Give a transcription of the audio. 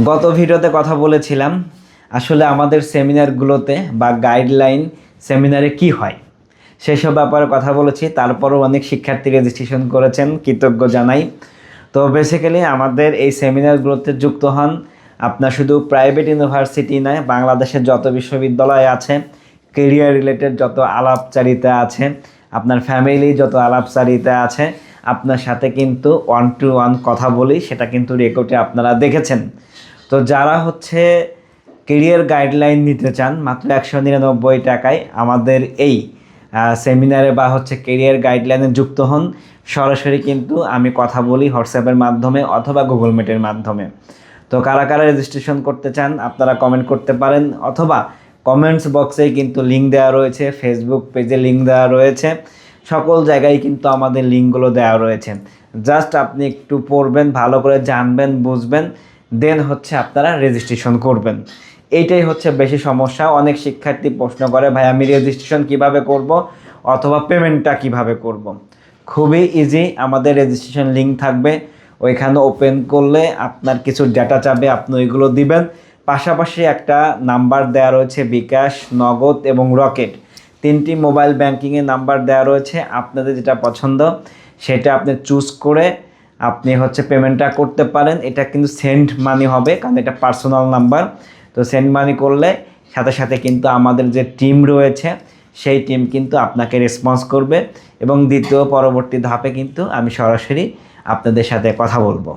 গত ভিডিওতে কথা বলেছিলাম আসলে আমাদের সেমিনারগুলোতে বা গাইডলাইন সেমিনারে কি হয় সেসব ব্যাপারে কথা বলেছি। তারপরও অনেক শিক্ষার্থী রেজিস্ট্রেশন করেছেন, কৃতজ্ঞ জানাই। তো বেসিক্যালি আমাদের এই সেমিনারগুলোতে যুক্ত হন আপনার শুধু প্রাইভেট ইউনিভার্সিটি নয়, বাংলাদেশের যত বিশ্ববিদ্যালয় আছে, কেরিয়ার রিলেটেড যত আলাপচারিতা আছে, আপনার ফ্যামিলি যত আলাপচারিতা আছে, আপনার সাথে কিন্তু 1-to-1 কথা বলি, সেটা কিন্তু রেকর্ডে আপনারা দেখেছেন। তো যারা হচ্ছে কেরিয়ার গাইডলাইন নিতে চান মাত্র 199 টাকায় আমাদের এই সেমিনারে বা হচ্ছে কেরিয়ার গাইডলাইনে যুক্ত হন। সরাসরি কিন্তু আমি কথা বলি হোয়াটসঅ্যাপের মাধ্যমে অথবা গুগল মিটের মাধ্যমে। তো কারা কারা রেজিস্ট্রেশন করতে চান আপনারা কমেন্ট করতে পারেন, অথবা কমেন্টস বক্সেই কিন্তু লিঙ্ক দেওয়া রয়েছে, ফেসবুক পেজে লিঙ্ক দেওয়া রয়েছে, সকল জায়গায় কিন্তু আমাদের লিঙ্কগুলো দেওয়া রয়েছে। জাস্ট আপনি একটু পড়বেন, ভালো করে জানবেন, বুঝবেন, দেন হচ্ছে আপনারা রেজিস্ট্রেশন করবেন। এইটাই হচ্ছে বেশি সমস্যা। অনেক শিক্ষার্থী প্রশ্ন করে, ভাই আমি রেজিস্ট্রেশন কিভাবে করব অথবা পেমেন্টটা কিভাবে করব। খুবই ইজি, আমাদের রেজিস্ট্রেশন লিঙ্ক থাকবে, ওইখানে ওপেন করলে আপনার কিছু ডেটা চাবে, আপনি ওইগুলো দিবেন। পাশাপাশি একটা নাম্বার দেওয়া রয়েছে, বিকাশ, নগদ এবং রকেট, 3টি মোবাইল ব্যাংকিংয়ের নাম্বার দেওয়া রয়েছে। আপনাদের যেটা পছন্দ সেটা আপনি চুজ করে আপনি হচ্ছে পেমেন্টটা করতে পারেন। এটা কিন্তু সেন্ড মানি হবে, কারণ এটা পার্সোনাল নাম্বার। তো সেন্ড মানি করলে সাথে সাথে কিন্তু আমাদের যে টিম রয়েছে সেই টিম কিন্তু আপনাকে রেসপন্স করবে, এবং দ্বিতীয় পরবর্তী ধাপে কিন্তু আমি সরাসরি আপনাদের সাথে কথা বলবো।